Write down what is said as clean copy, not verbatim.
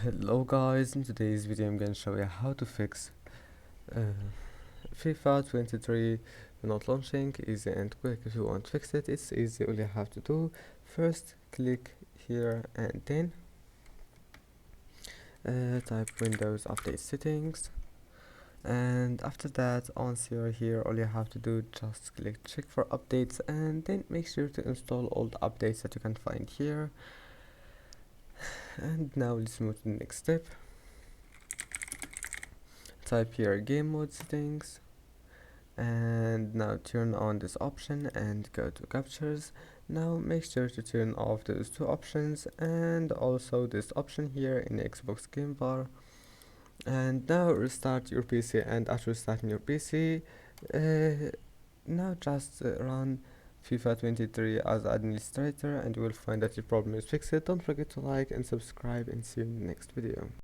Hello guys, in today's video I'm going to show you how to fix uh, FIFA 23 not launching. Easy and quick. If you want to fix it, it's easy. All you have to do, first click here and then type Windows Update Settings, and after that, once you're here, all you have to do, just click check for updates and then make sure to install all the updates that you can find here. And now let's move to the next step. Type here game mode settings, and now turn on this option and go to captures. Now make sure to turn off those two options and also this option here in the Xbox game bar. And now restart your PC, and after restarting your PC, now just run FIFA 23 as administrator and you will find that your problem is fixed. Don't forget to like and subscribe, and see you in the next video.